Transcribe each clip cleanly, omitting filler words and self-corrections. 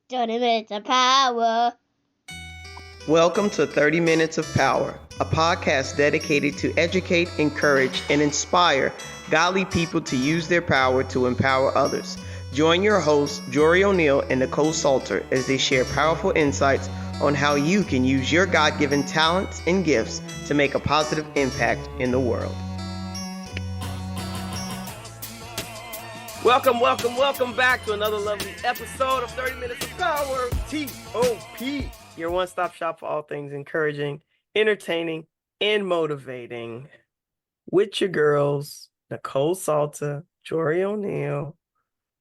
30 minutes of power. Welcome to 30 Minutes of Power, a podcast dedicated to educate, encourage, and inspire godly people to use their power to empower others. Join your hosts, Jori O'Neale and Nicole Salter, as they share powerful insights on how you can use your God-given talents and gifts to make a positive impact in the world. Welcome back to another lovely episode of 30 Minutes of Power, TOP, your one-stop shop for all things encouraging, entertaining, and motivating. With your girls, Nicole Salter, Jori O'Neale.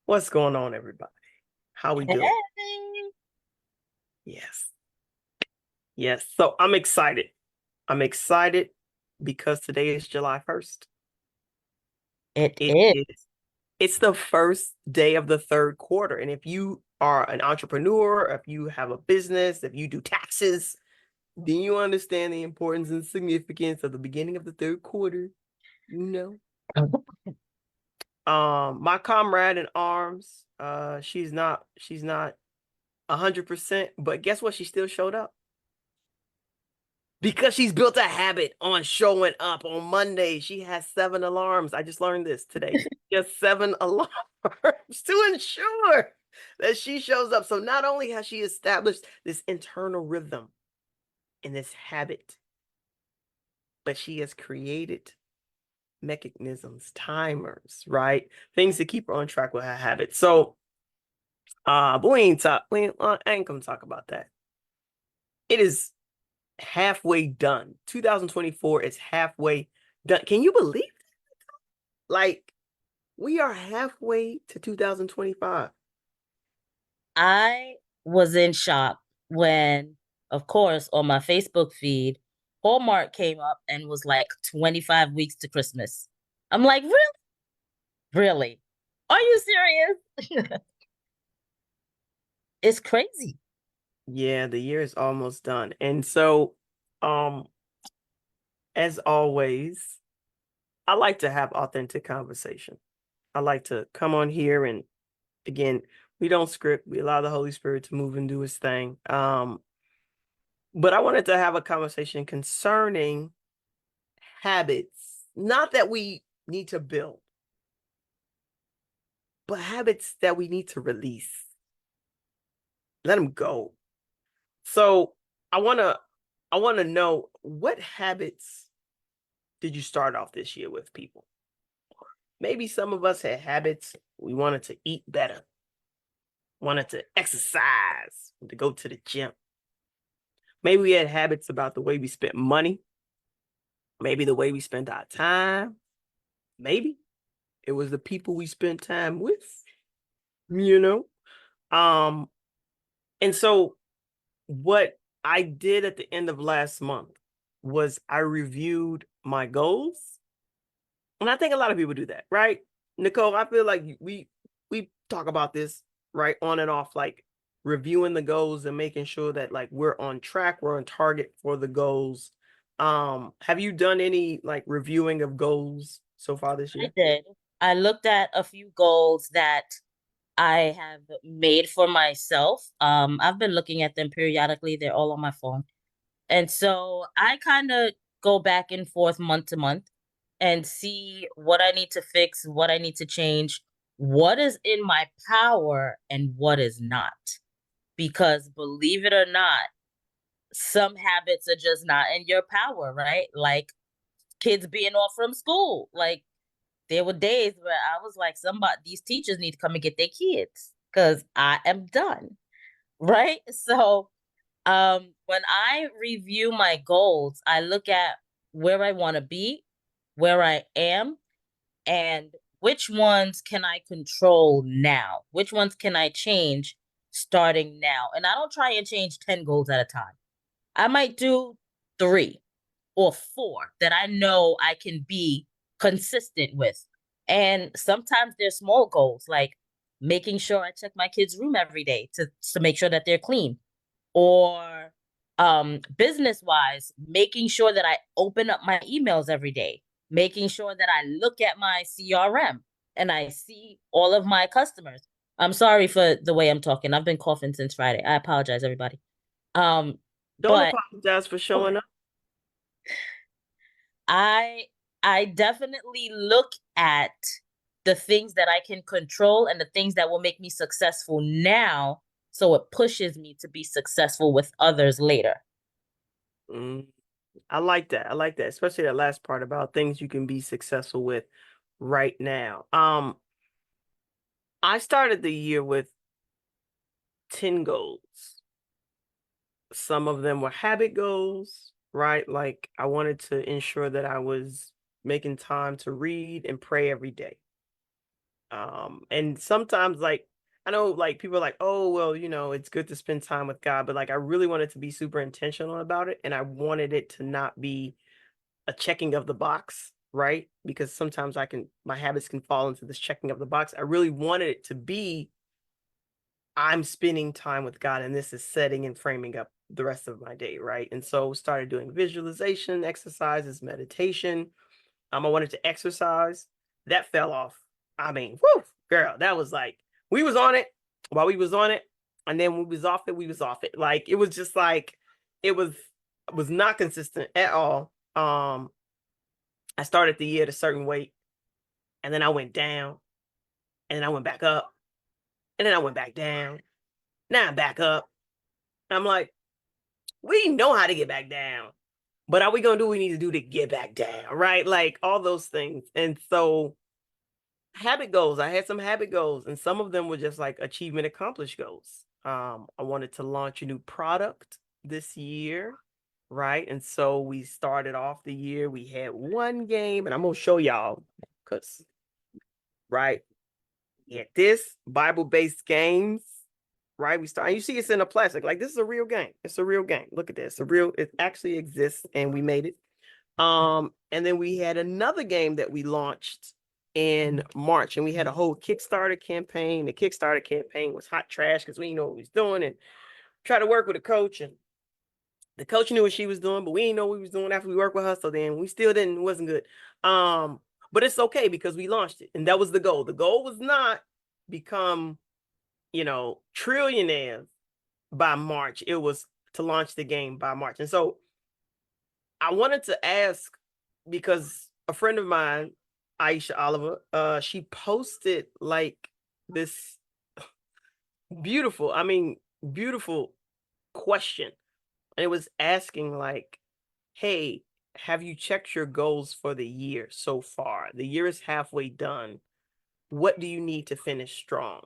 What's going on, everybody? How we doing? Yes. So I'm excited. Because today is July 1st. It is. It's the first day of the third quarter. And if you are an entrepreneur, if you have a business, if you do taxes, then you understand the importance and significance of the beginning of the third quarter. You know. My comrade in arms, she's not 100%, but guess what? She still showed up. Because she's built a habit on showing up on Monday. She has 7 alarms. I just learned this today. She has 7 alarms to ensure that she shows up. So not only has she established this internal rhythm and this habit, but she has created mechanisms, timers, right? Things to keep her on track with her habits. So, but I ain't gonna talk about that. It is halfway done. 2024 is halfway done. Can you believe that? Like, we are halfway to 2025. I was in shock when, of course, on my Facebook feed, Hallmark came up and was like 25 weeks to Christmas. I'm like, really? Really? Are you serious? It's crazy. Yeah, the year is almost done. And so, as always, I like to have authentic conversation. I like to come on here and, again, we don't script. We allow the Holy Spirit to move and do his thing. But I wanted to have a conversation concerning habits. Not that we need to build, but habits that we need to release. Let them go. So I want to know, what habits did you start off this year with, people? Maybe some of us had habits. We wanted to eat better, wanted to exercise, to go to the gym. Maybe we had habits about the way we spent money, maybe the way we spent our time. Maybe it was the people we spent time with, you know? And so what I did at the end of last month was I reviewed my goals. And I think a lot of people do that, right? Nicole, I feel like we talk about this, right, on and off, like reviewing the goals and making sure that like we're on track, we're on target for the goals. Have you done any like reviewing of goals so far this year? I did. I looked at a few goals that I have made for myself. I've been looking at them periodically. They're all on my phone. And so I kind of go back and forth month to month and see what I need to fix, what I need to change, what is in my power and what is not. Because believe it or not, some habits are just not in your power, right? Like kids being off from school. Like there were days where I was like, these teachers need to come and get their kids because I am done. Right. So when I review my goals, I look at where I want to be, where I am, and which ones can I control now? Which ones can I change starting now? And I don't try and change 10 goals at a time. I might do 3 or 4 that I know I can be consistent with. And sometimes they're small goals, like making sure I check my kids' room every day to make sure that they're clean. Or business wise, making sure that I open up my emails every day, making sure that I look at my CRM and I see all of my customers. I'm sorry for the way I'm talking. I've been coughing since Friday. I apologize, everybody. Don't But apologize for showing up. I I definitely look at the things that I can control and the things that will make me successful now, so it pushes me to be successful with others later. Mm, I like that. I like that, especially that last part about things you can be successful with right now. I started the year with 10 goals. Some of them were habit goals, right? Like I wanted to ensure that I was making time to read and pray every day. And sometimes like I know like people are like, oh, well, it's good to spend time with God, but like I really wanted to be super intentional about it. And I wanted it to not be a checking of the box, right? Because sometimes my habits can fall into this checking of the box. I really wanted it to be, I'm spending time with God and this is setting and framing up the rest of my day, right? And so started doing visualization exercises, meditation. I wanted to exercise. That fell off. I mean, whoo, girl, that was like, we was on it while we was on it. And then we was off it, we was off it. Like, it was just like, it was not consistent at all. I started the year at a certain weight and then I went down and then I went back up and then I went back down. Now I'm back up. I'm like, we know how to get back down, but are we going to do what we need to do to get back down? Right. Like all those things. And so habit goals, I had some habit goals and some of them were just like achievement accomplished goals. I wanted to launch a new product this year. Right. And so we started off the year. We had one game and I'm going to show y'all because, right. Yeah, this Bible-based games, right? You see it's in a plastic. Like this is a real game. It's a real game. Look at this. It actually exists and we made it. And then we had another game that we launched in March and we had a whole Kickstarter campaign. The Kickstarter campaign was hot trash because we didn't know what we was doing and tried to work with a coach and the coach knew what she was doing, but we didn't know what we was doing after we worked with her. So then we still didn't, it wasn't good. But it's okay because we launched it. And that was the goal. The goal was not become, trillionaires by March. It was to launch the game by March. And so I wanted to ask because a friend of mine, Aisha Oliver, she posted like this beautiful question. And it was asking like, hey, have you checked your goals for the year so far? The year is halfway done. What do you need to finish strong?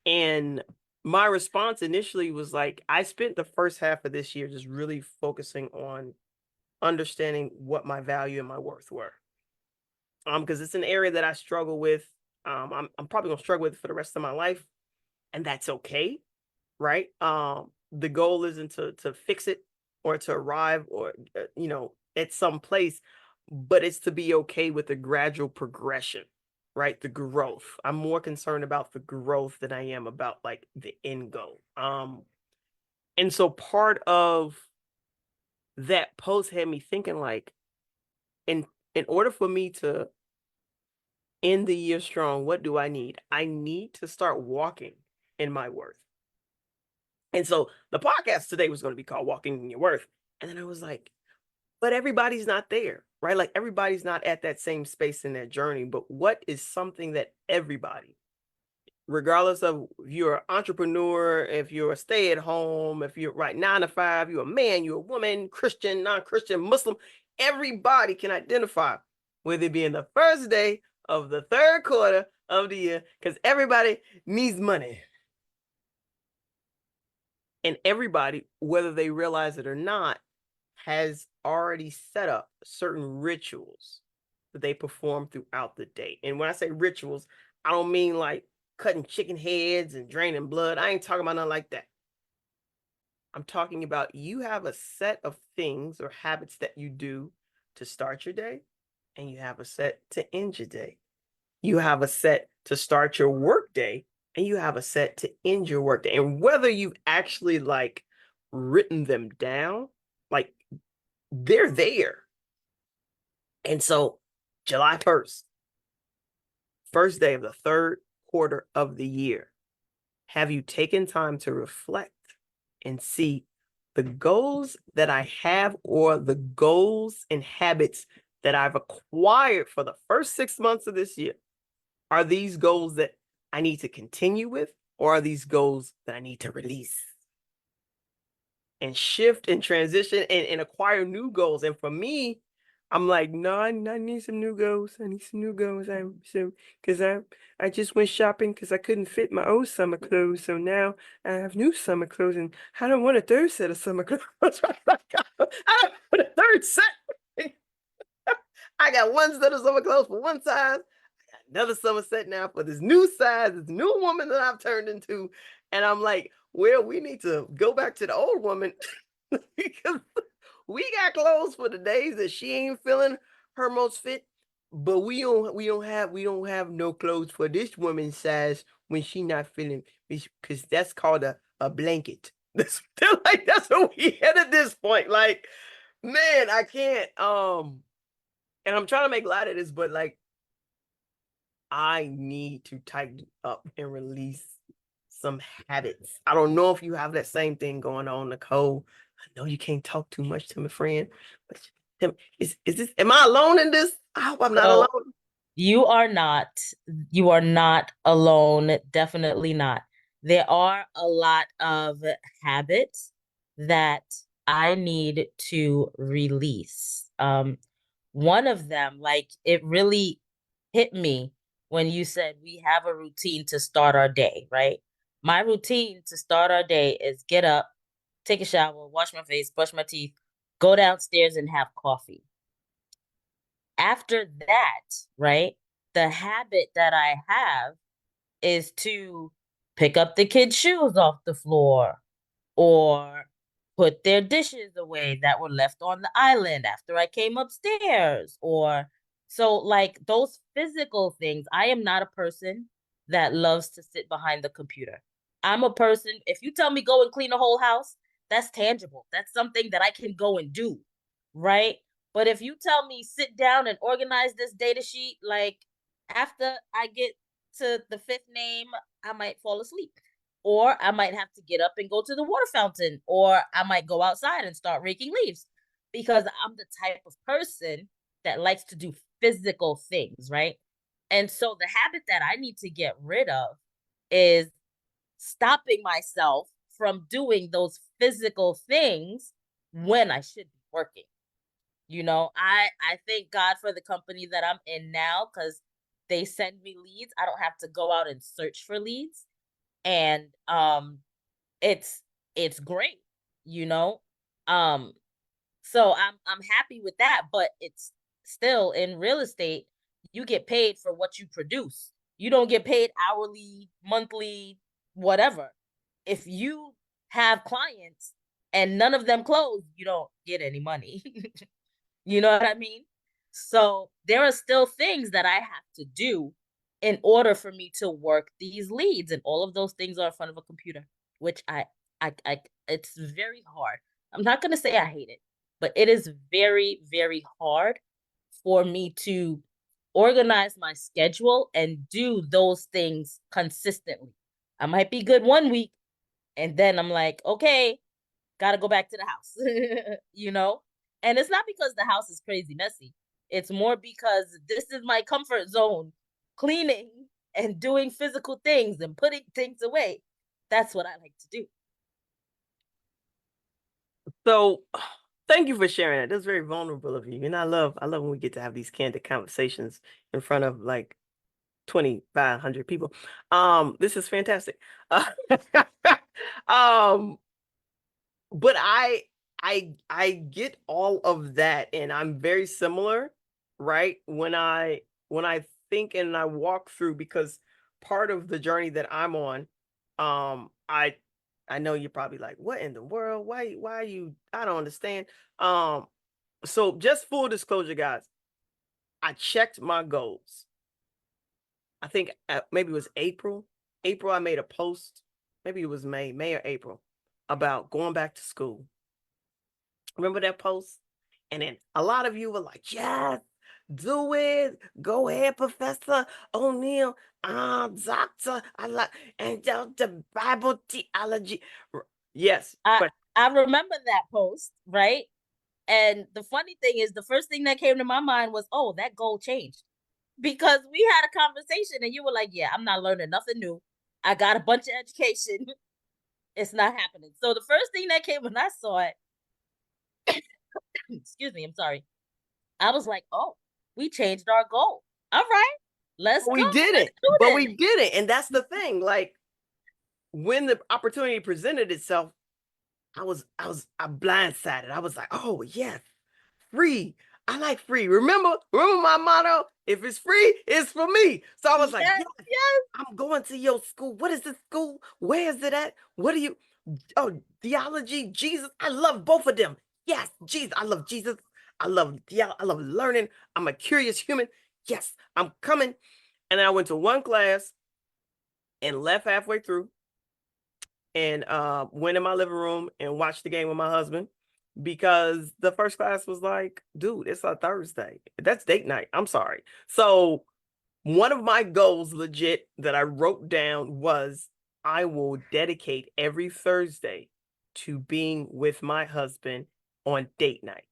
And my response initially was like, I spent the first half of this year just really focusing on understanding what my value and my worth were. Because it's an area that I struggle with. I'm probably gonna struggle with it for the rest of my life, and that's okay, right? The goal isn't to fix it or to arrive or at some place, but it's to be okay with the gradual progression, right? The growth. I'm more concerned about the growth than I am about like the end goal. And so part of that post had me thinking like, in in order for me to end the year strong, what do I need? I need to start walking in my worth. And so the podcast today was going to be called Walking in Your Worth. And then I was like, but everybody's not there, right? Like everybody's not at that same space in their journey. But what is something that everybody, regardless of if you're an entrepreneur, if you're a stay at home, if you're right 9 to 5, you're a man, you're a woman, Christian, non-Christian, Muslim, everybody can identify with it being the first day of the third quarter of the year because everybody needs money. And everybody, whether they realize it or not, has already set up certain rituals that they perform throughout the day. And when I say rituals, I don't mean like cutting chicken heads and draining blood. I ain't talking about nothing like that. I'm talking about you have a set of things or habits that you do to start your day, and you have a set to end your day. You have a set to start your work day, and you have a set to end your work day. And whether you've actually like written them down, like they're there. And so July 1st, first day of the third quarter of the year, have you taken time to reflect and see the goals that I have or the goals and habits that I've acquired for the first 6 months of this year? Are these goals that I need to continue with, or are these goals that I need to release and shift and transition and acquire new goals? And for me, I'm like, no, I need some new goals. I need some new goals. Because I just went shopping because I couldn't fit my old summer clothes. So now I have new summer clothes, and I don't want a third set of summer clothes. I don't want a third set. I got one set of summer clothes for one size, another summer set now for this new size, this new woman that I've turned into. And I'm like, well, we need to go back to the old woman because we got clothes for the days that she ain't feeling her most fit, but we don't have no clothes for this woman's size when she not feeling, because that's called a blanket. That's what we had at this point. Like, man, I can't and I'm trying to make light of this, but like, I need to tighten up and release some habits. I don't know if you have that same thing going on, Nicole. I know you can't talk too much to my friend, but is this, am I alone in this? I hope I'm not So alone. you are not. You are not alone. Definitely not. There are a lot of habits that I need to release. One of them, like, it really hit me when you said we have a routine to start our day, right? My routine to start our day is get up, take a shower, wash my face, brush my teeth, go downstairs and have coffee. After that, right, the habit that I have is to pick up the kids' shoes off the floor or put their dishes away that were left on the island after I came upstairs. Or so, like, those physical things. I am not a person that loves to sit behind the computer. I'm a person, if you tell me go and clean a whole house, that's tangible. That's something that I can go and do, right? But if you tell me sit down and organize this data sheet, like, after I get to the fifth name, I might fall asleep. Or I might have to get up and go to the water fountain, or I might go outside and start raking leaves because I'm the type of person that likes to do physical things, right? And so the habit that I need to get rid of is stopping myself from doing those physical things when I should be working. I thank God for the company that I'm in now because they send me leads. I don't have to go out and search for leads. And it's it's great, you know. Um so I'm happy with that, but it's still in real estate, you get paid for what you produce. You don't get paid hourly, monthly, whatever. If you have clients and none of them close, you don't get any money. You know what I mean? So there are still things that I have to do in order for me to work these leads, and all of those things are in front of a computer, which I it's very hard. I'm not gonna say I hate it, but it is very, very hard for me to organize my schedule and do those things consistently. I might be good one week, and then I'm like, okay, gotta go back to the house, you know? And it's not because the house is crazy messy. It's more because this is my comfort zone. Cleaning and doing physical things and putting things away. That's what I like to do. So thank you for sharing that. That's very vulnerable of you. And I love when we get to have these candid conversations in front of like 2,500 people. This is fantastic. Uh, um, but I get all of that, and I'm very similar, right? When I think and I walk through, because part of the journey that I'm on, I know you're probably like, what in the world? Why you, I don't understand. Um, so just full disclosure, guys, I checked my goals. I think maybe it was April. April, I made a post. Maybe it was May or April, about going back to school. Remember that post? And then a lot of you were like, yes, Do it. Go ahead, Professor O'Neale. Doctor, I like, and the Bible theology. Yes. I I remember that post, right? And the funny thing is, the first thing that came to my mind was, "Oh, that goal changed." Because we had a conversation and you were like, "Yeah, I'm not learning nothing new. I got a bunch of education. It's not happening." So the first thing that came when I saw it, excuse me, I'm sorry. I was like, "Oh, we changed our goal. All right, let's But go. we Let's didn't. do But this." we didn't. And that's the thing. Like, when the opportunity presented itself, I blindsided. I was like, oh yes, free. I like free. Remember my motto? If it's free, it's for me. So I was like, Yes, yes, yes. I'm going to your school. What is this school? Where is it at? What do you, oh, theology, Jesus. I love both of them. Yes, Jesus. I love Jesus. I love I love learning. I'm a curious human. Yes, I'm coming. And then I went to one class and left halfway through, and went in my living room and watched the game with my husband, because the first class was like, dude, it's a Thursday. That's date night. I'm sorry. So one of my goals, legit, that I wrote down was, I will dedicate every Thursday to being with my husband on date night.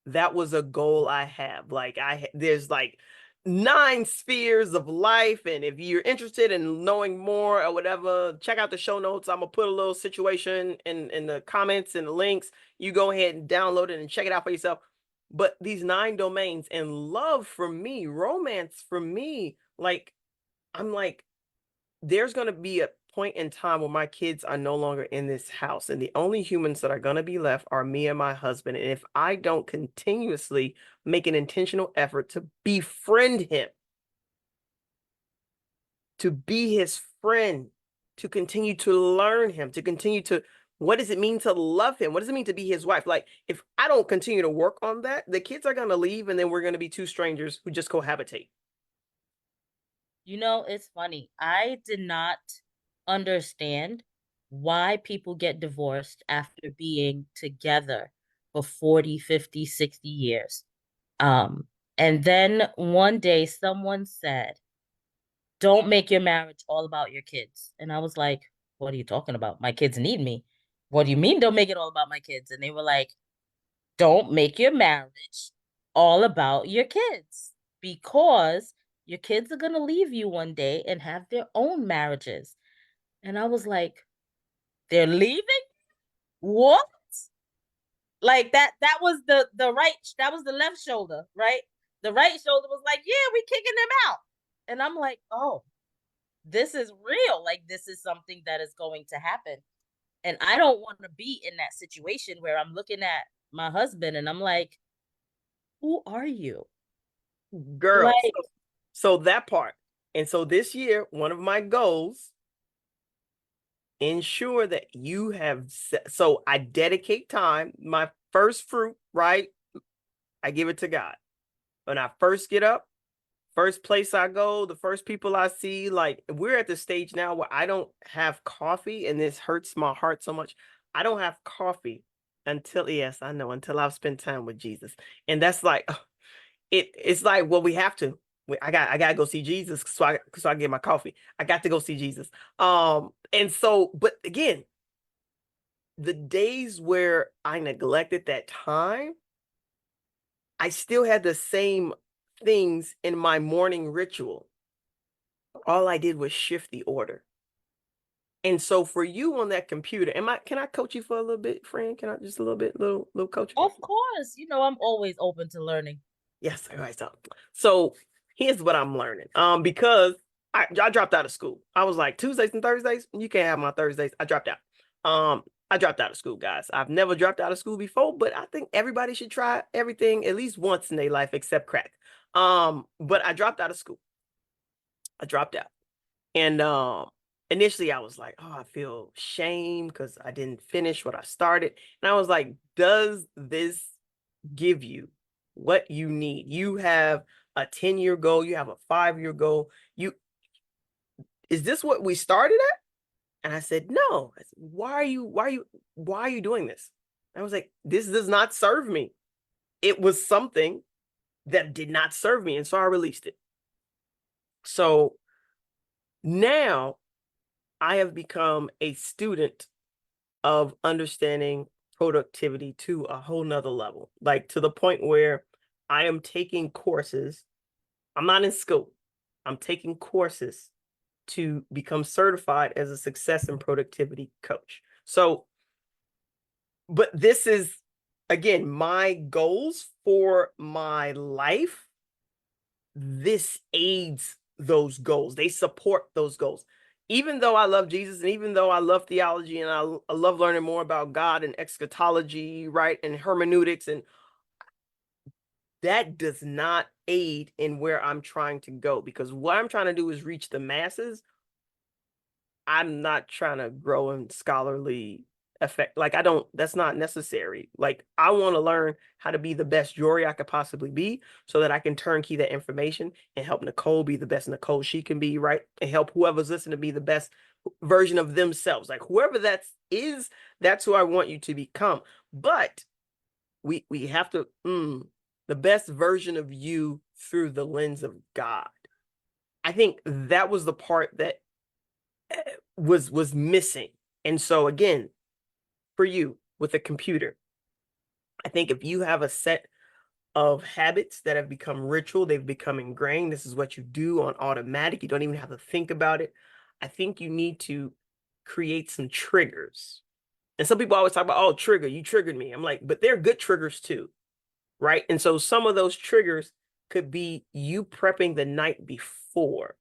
That was a goal I have. Like, there's like 9 spheres of life, and if you're interested in knowing more or whatever, check out the show notes. I'm gonna put a little situation in the comments and the links. You go ahead and download it and check it out for yourself. But these 9 domains, and love for me, romance for me, like, I'm like, there's going to be a point in time where my kids are no longer in this house, and the only humans that are going to be left are me and my husband. And if I don't continuously make an intentional effort to befriend him, to be his friend, to continue to learn him, to continue to, what does it mean to love him? What does it mean to be his wife? Like, if I don't continue to work on that, the kids are going to leave, and then we're going to be 2 strangers who just cohabitate. You know, it's funny. I did not understand why people get divorced after being together for 40, 50, 60 years. Um, and then one day someone said, "Don't make your marriage all about your kids." And I was like, "What are you talking about? My kids need me." "What do you mean don't make it all about my kids?" And they were like, "Don't make your marriage all about your kids, because your kids are going to leave you one day and have their own marriages." And I was like, "They're leaving? What?" Like that was the right, that was the left shoulder, right? The right shoulder was like, "Yeah, we kicking them out." And I'm like, "Oh, this is real. Like, this is something that is going to happen." And I don't want to be in that situation where I'm looking at my husband and I'm like, "Who are you?" Girls. Like, So that part. And so this year, one of my goals, ensure that you have, so I dedicate time, my first fruit, right? I give it to God. When I first get up, first place I go, the first people I see, like, we're at the stage now where I don't have coffee, and this hurts my heart so much. I don't have coffee until, yes, I know, until I've spent time with Jesus. And that's like, it's like, well, we have to. I gotta go see Jesus, so I get my coffee. I got to go see Jesus. And so, but again, the days where I neglected that time, I still had the same things in my morning ritual. All I did was shift the order. And so for you on that computer, can I coach you for a little bit, friend? Can I just a little bit, little coaching? of course, I'm always open to learning. Yes, all right. So here's what I'm learning. Because I dropped out of school. I was like, Tuesdays and Thursdays, you can't have my Thursdays. I dropped out. I dropped out of school, guys. I've never dropped out of school before, but I think everybody should try everything at least once in their life except crack. But I dropped out of school. I dropped out. And initially I was like, oh, I feel shame because I didn't finish what I started. And I was like, does this give you what you need? You have a 10-year goal, you have a 5-year goal. Is this what we started at? And I said, no. I said, why are you doing this? I was like, this does not serve me. It was something that did not serve me. And so I released it. So now I have become a student of understanding productivity to a whole nother level, like to the point where I am taking courses. I'm not in school. I'm taking courses to become certified as a success and productivity coach. So, but this is, again, my goals for my life. This aids those goals. They support those goals. Even though I love Jesus, and even though I love theology, and I love learning more about God and eschatology, right, and hermeneutics, and that does not aid in where I'm trying to go, because what I'm trying to do is reach the masses. I'm not trying to grow in scholarly effect. Like, that's not necessary. Like, I want to learn how to be the best Jori I could possibly be, so that I can turnkey that information and help Nicole be the best Nicole she can be, right? And help whoever's listening to be the best version of themselves. Like, whoever that is, that's who I want you to become. But we have to, the best version of you through the lens of God. I think that was the part that was missing. And so again, for you with a computer, I think if you have a set of habits that have become ritual, they've become ingrained, this is what you do on automatic, you don't even have to think about it, I think you need to create some triggers. And some people always talk about, oh, trigger, you triggered me. I'm like, but they're good triggers too, right? And so some of those triggers could be you prepping the night before.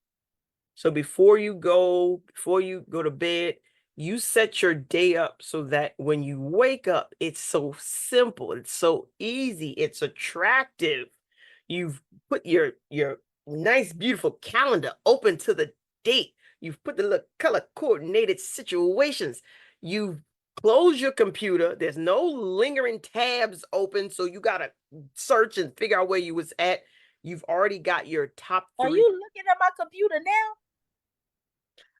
So before you go to bed, you set your day up so that when you wake up, it's so simple, it's so easy, it's attractive. You've put your nice, beautiful calendar open to the date. You've put the little color coordinated situations. You've closed your computer. There's no lingering tabs open, so you gotta search and figure out where you was at. You've already got your top Are three. you looking at my computer now?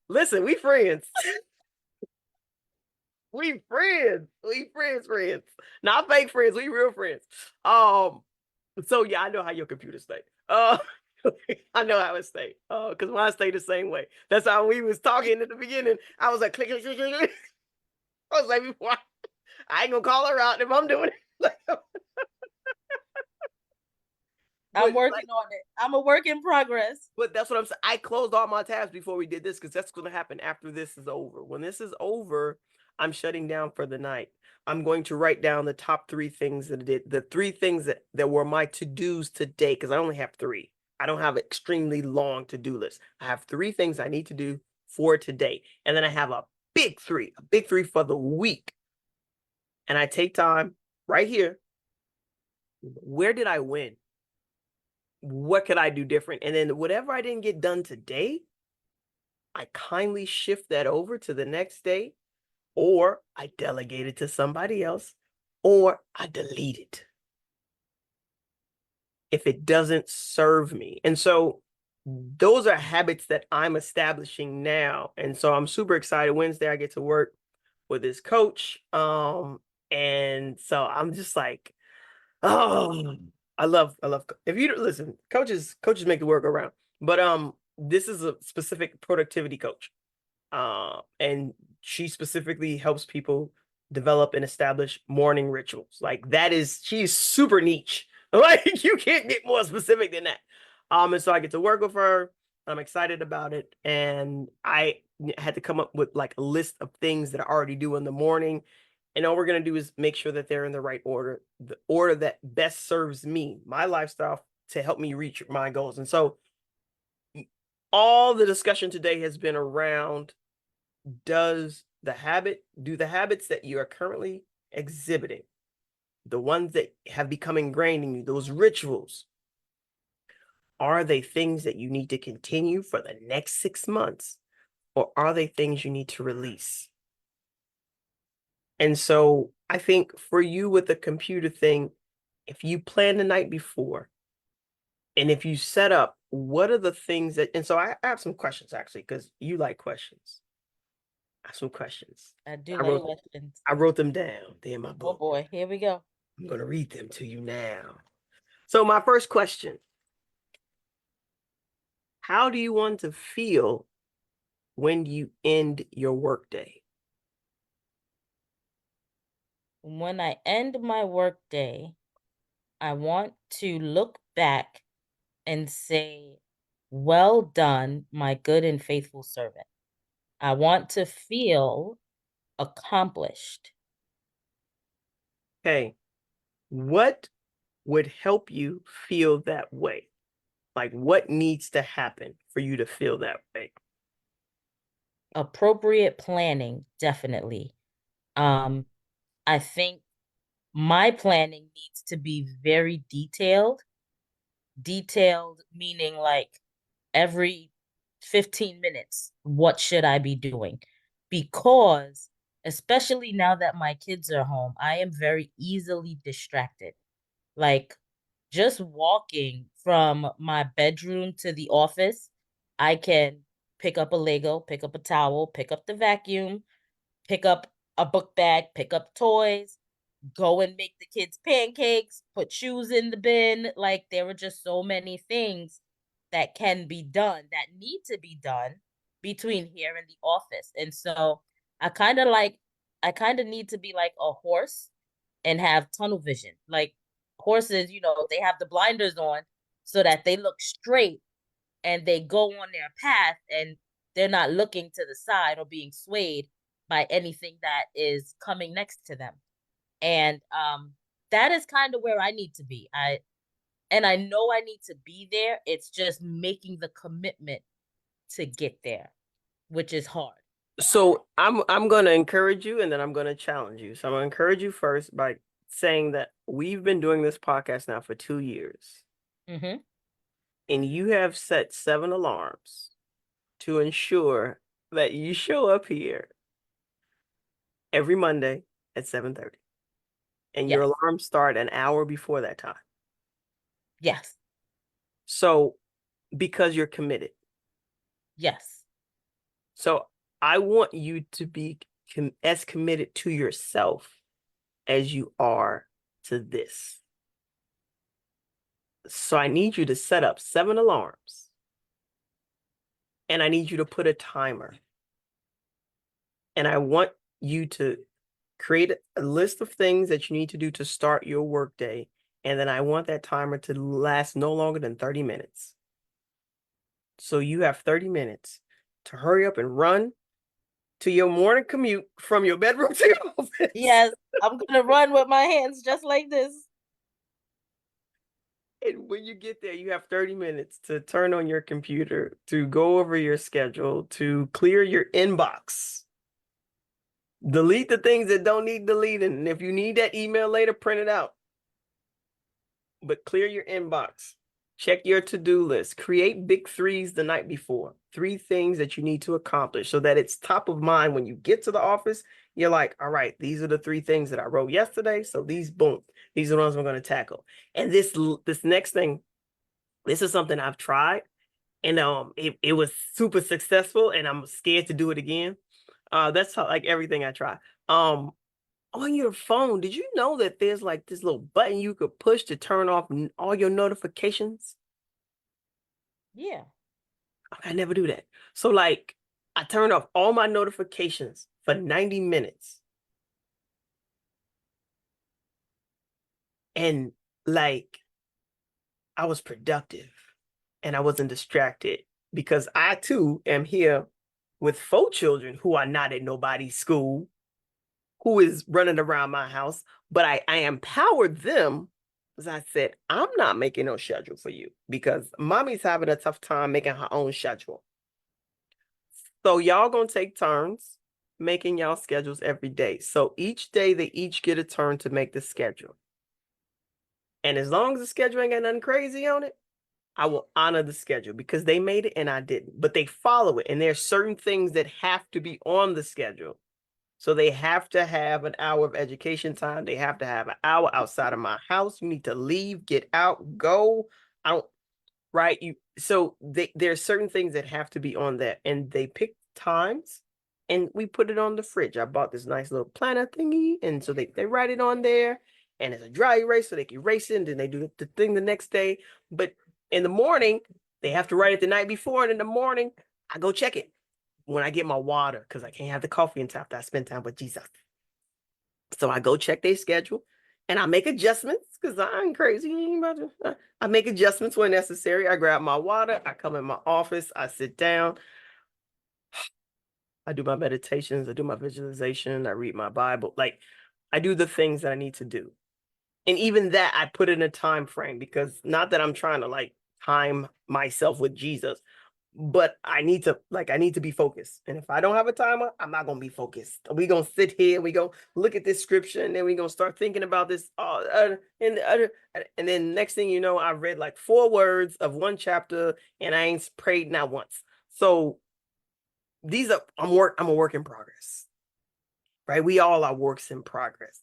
Listen, we friends. We friends. We friends. Not fake friends. We real friends. So yeah, I know how your computer stay. I know how it stay. Because mine stay the same way. That's how we was talking at the beginning. I was like, click, click, click, click, click. I was like, before I ain't gonna call her out if I'm doing it. I'm But working on it. I'm a work in progress. But that's what I'm saying. I closed all my tabs before we did this, because that's going to happen after this is over. When this is over, I'm shutting down for the night. I'm going to write down the top 3 things that I did, the 3 things that were my to-dos today, because I only have 3. I don't have an extremely long to-do list. I have 3 things I need to do for today. And then I have a big 3 for the week. And I take time right here. Where did I win? What could I do different? And then whatever I didn't get done today, I kindly shift that over to the next day, or I delegate it to somebody else, or I delete it if it doesn't serve me. And so those are habits that I'm establishing now. And so I'm super excited. Wednesday, I get to work with this coach. And so I'm just like, oh, I love, if you listen, coaches make the work around, but this is a specific productivity coach. And she specifically helps people develop and establish morning rituals. Like, she's super niche. Like, you can't get more specific than that. And so I get to work with her. I'm excited about it. And I had to come up with like a list of things that I already do in the morning. And all we're going to do is make sure that they're in the right order, the order that best serves me, my lifestyle, to help me reach my goals. And so all the discussion today has been around, do the habits that you are currently exhibiting, the ones that have become ingrained in you, those rituals, are they things that you need to continue for the next 6 months, or are they things you need to release? And so I think for you with the computer thing, if you plan the night before, and if you set up, what are the things that, and so I have some questions actually, because you like questions. I have some questions. I do I like wrote, questions. I wrote them down. They're in my Oh book. boy, here we go. I'm going to read them to you now. So my first question, how do you want to feel when you end your workday? When I end my workday, I want to look back and say, well done, my good and faithful servant. I want to feel accomplished. Okay, what would help you feel that way? Like, what needs to happen for you to feel that way? Appropriate planning, definitely. Um, I think my planning needs to be very detailed. Detailed meaning like every 15 minutes, what should I be doing? Because especially now that my kids are home, I am very easily distracted. Like just walking from my bedroom to the office, I can pick up a Lego, pick up a towel, pick up the vacuum, pick up a book bag, pick up toys, go and make the kids pancakes, put shoes in the bin. Like there were just so many things that can be done that need to be done between here and the office. And so I kind of like I kind of need to be like a horse and have tunnel vision. Like horses, they have the blinders on so that they look straight and they go on their path and they're not looking to the side or being swayed by anything that is coming next to them. And that is kind of where I need to be. I know I need to be there. It's just making the commitment to get there, which is hard. So I'm going to encourage you and then I'm going to challenge you. So I'm going to encourage you first by saying that we've been doing this podcast now for 2 years. Mhm. And you have set 7 alarms to ensure that you show up here every Monday at 7:30. And your Yes. alarms start an hour before that time. Yes. So because you're committed. Yes. So I want you to be as committed to yourself as you are to this. So I need you to set up 7 alarms. And I need you to put a timer. And I want you to create a list of things that you need to do to start your workday. And then I want that timer to last no longer than 30 minutes. So you have 30 minutes to hurry up and run to your morning commute from your bedroom to your office. Yes. I'm going to run with my hands just like this. And when you get there, you have 30 minutes to turn on your computer, to go over your schedule, to clear your inbox. Delete the things that don't need deleting. And if you need that email later, print it out. But clear your inbox. Check your to-do list. Create big 3s the night before. 3 things that you need to accomplish so that it's top of mind when you get to the office. You're like, all right, these are the 3 things that I wrote yesterday. So these, boom, these are the ones we're going to tackle. And this next thing, this is something I've tried. And it was super successful and I'm scared to do it again. That's how, like everything I try. On your phone, did you know that there's like this little button you could push to turn off all your notifications? Yeah. I never do that. So like I turned off all my notifications for 90 minutes. And like I was productive and I wasn't distracted because I too am here with 4 children who are not at nobody's school, who is running around my house, but I empowered them. As I said, I'm not making no schedule for you because mommy's having a tough time making her own schedule. So y'all gonna take turns making y'all schedules every day. So each day they each get a turn to make the schedule. And as long as the schedule ain't got nothing crazy on it, I will honor the schedule because they made it and I didn't. But they follow it. And there's certain things that have to be on the schedule. So they have to have an hour of education time. They have to have an hour outside of my house. You need to leave, get out, go. I don't, right? There's certain things that have to be on that. And they pick times and we put it on the fridge. I bought this nice little planner thingy. And so they write it on there. and it's a dry erase so they can erase it, and then they do the thing the next day. But in the morning, they have to write it the night before, and in the morning, I go check it when I get my water, because I can't have the coffee until after I spend time with Jesus. So I go check their schedule, and I make adjustments, because I'm crazy. I make adjustments when necessary. I grab my water, I come in my office, I sit down, I do my meditations, I do my visualization, I read my Bible. Like, I do the things that I need to do. And even that, I put in a time frame, because not that I'm trying to like time myself with Jesus, but I need to be focused. And if I don't have a timer, I'm not going to be focused. We're going to sit here, we go look at this scripture, and then we're going to start thinking about this. And then next thing you know, I read like 4 words of 1 chapter, and I ain't prayed not once. So I'm a work in progress, right? We all are works in progress.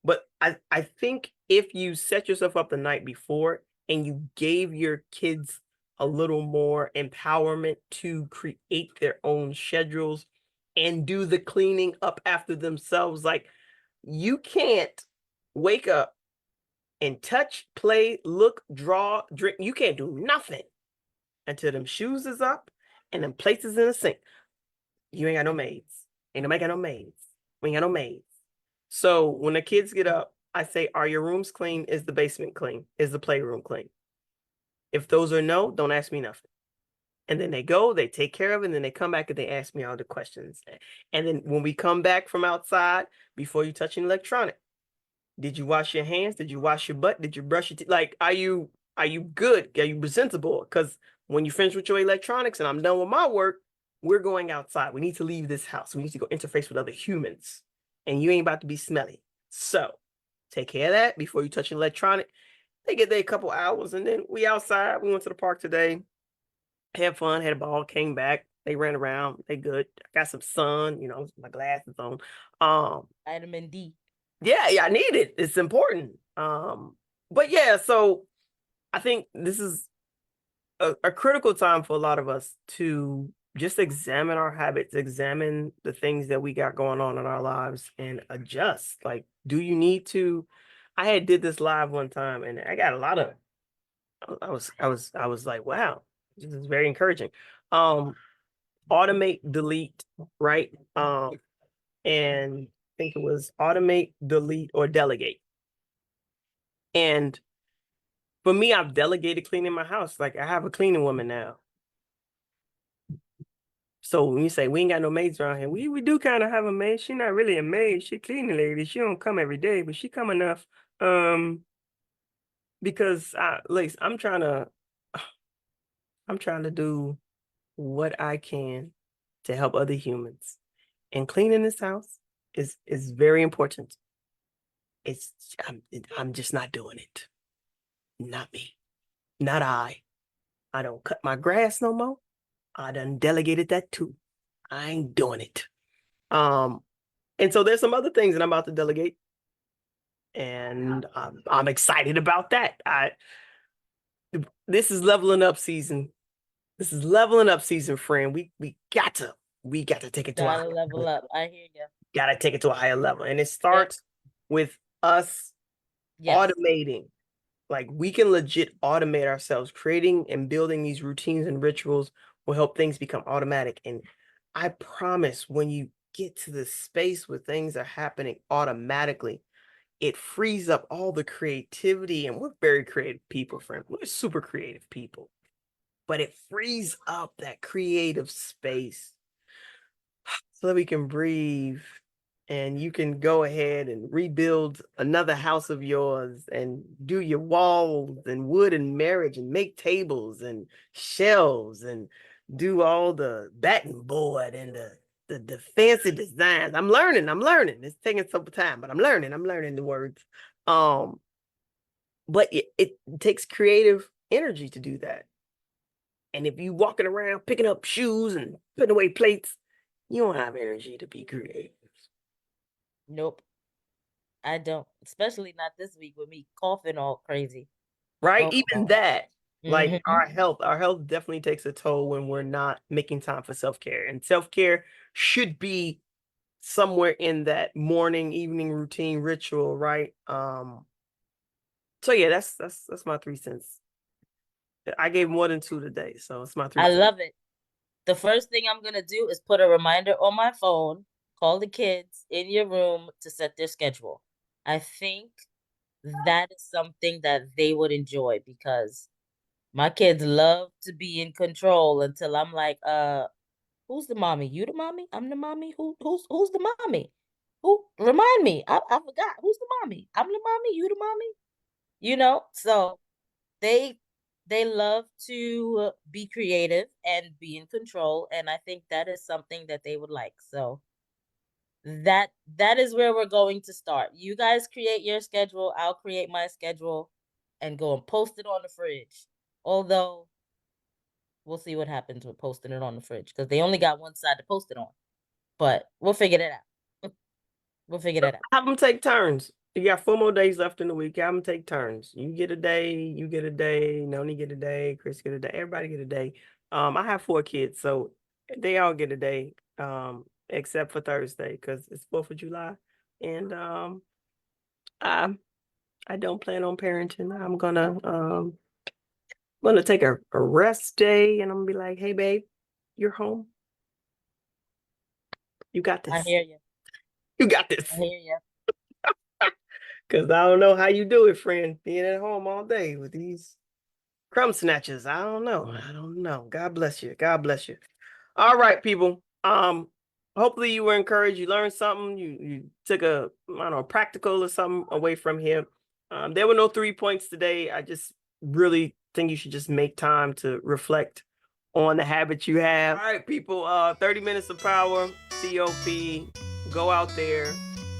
But I think if you set yourself up the night before and you gave your kids a little more empowerment to create their own schedules and do the cleaning up after themselves, like, you can't wake up and touch, play, look, draw, drink. You can't do nothing until them shoes is up and them plates is in the sink. You ain't got no maids. Ain't nobody got no maids. We ain't got no maids. So when the kids get up, I say, are your rooms clean? Is the basement clean? Is the playroom clean? If those are no, don't ask me nothing. And then they go, they take care of it, and then they come back and they ask me all the questions. And then when we come back from outside, before you touch an electronic, did you wash your hands? Did you wash your butt? Did you brush your teeth? Like, are you good? Are you presentable? Because when you finish with your electronics and I'm done with my work, we're going outside. We need to leave this house. We need to go interface with other humans. And you ain't about to be smelly. So take care of that before you touch an electronic. They get there a couple hours, and then we outside. We went to the park today, had fun, had a ball, came back. They ran around. They good. I got some sun, my glasses on. Vitamin D. Yeah, I need it. It's important. But yeah, so I think this is a critical time for a lot of us to just examine our habits, examine the things that we got going on in our lives, and adjust. Like, do you need to? I did this live one time, and I got a lot of. I was like, wow, this is very encouraging. Automate, delete, right? And I think it was automate, delete, or delegate. And for me, I've delegated cleaning my house. Like, I have a cleaning woman now. So when you say we ain't got no maids around here, we do kind of have a maid. She not really a maid. She cleaning lady. She don't come every day, but she come enough. Because I'm trying to do what I can to help other humans. And cleaning this house is very important. I'm just not doing it. Not me. Not I. I don't cut my grass no more. I done delegated that too. I ain't doing it. And so there's some other things that I'm about to delegate, and I'm excited about that. This is leveling up season. This is leveling up season, friend. We got to take it to a Gotta higher level level. up. I hear you. Gotta take it to a higher level, and it starts with us Yes. automating. Like, we can legit automate ourselves. Creating and building these routines and rituals will help things become automatic. And I promise, when you get to the space where things are happening automatically, it frees up all the creativity. And we're very creative people, friend. We're super creative people. But it frees up that creative space so that we can breathe, and you can go ahead and rebuild another house of yours and do your walls and wood and marriage and make tables and shelves and do all the batting board and the fancy designs. I'm learning. It's taking some time, but I'm learning the words. But it takes creative energy to do that. And if you walking around picking up shoes and putting away plates, you don't have energy to be creative. Nope. I don't. Especially not this week with me coughing all crazy. Right? Oh, Even God. that, like, Mhm. our health definitely takes a toll when we're not making time for self-care. And self-care should be somewhere in that morning, evening routine ritual, right? So yeah, that's my 3 cents. I gave more than 2 today, so it's my 3 I cents. love it. The first thing I'm gonna do is put a reminder on my phone, call the kids in your room to set their schedule. I think that is something that they would enjoy because my kids love to be in control until I'm like, who's the mommy? You the mommy? I'm the mommy? Who's the mommy? Who remind me? I forgot. Who's the mommy? I'm the mommy, you the mommy? You know? So they they love to be creative and be in control, and I think that is something that they would like. So that is where we're going to start. You guys create your schedule, I'll create my schedule and go and post it on the fridge. Although we'll see what happens with posting it on the fridge because they only got one side to post it on. But we'll figure that out. We'll figure that out. Have them take turns. You got 4 more days left in the week. Have them take turns. You get a day, you get a day, Noni get a day, Chris get a day, everybody get a day. I have 4 kids, so they all get a day, except for Thursday because it's 4th of July. And I don't plan on parenting. I'm gonna take a rest day and I'm gonna be like, hey babe, you're home. You got I this. hear you. You got this. I hear you. Because I don't know how you do it, friend, being at home all day with these crumb snatchers. I don't know. God bless you. God bless you. All right, people. Hopefully you were encouraged. You learned something. You took a, I don't know, practical or something away from here. There were no 3 points today. I just really think you should just make time to reflect on the habits you have. All right, people. 30 minutes of power, COP. Go out there,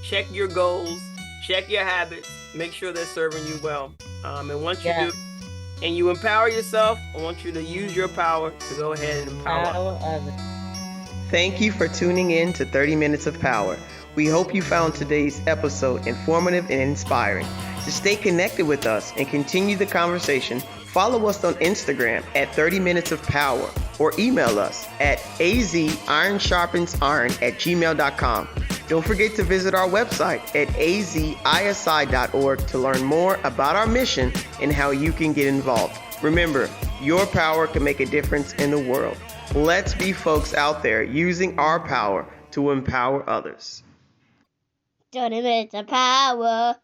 check your goals, check your habits, make sure they're serving you well. And once you do, and you empower yourself, I want you to use your power to go ahead and empower others. Thank you for tuning in to 30 Minutes of Power. We hope you found today's episode informative and inspiring. To stay connected with us and continue the conversation, follow us on Instagram at 30 Minutes of Power or email us at azironsharpensiron@gmail.com. Don't forget to visit our website at azisi.org to learn more about our mission and how you can get involved. Remember, your power can make a difference in the world. Let's be folks out there using our power to empower others. 30 minutes of power.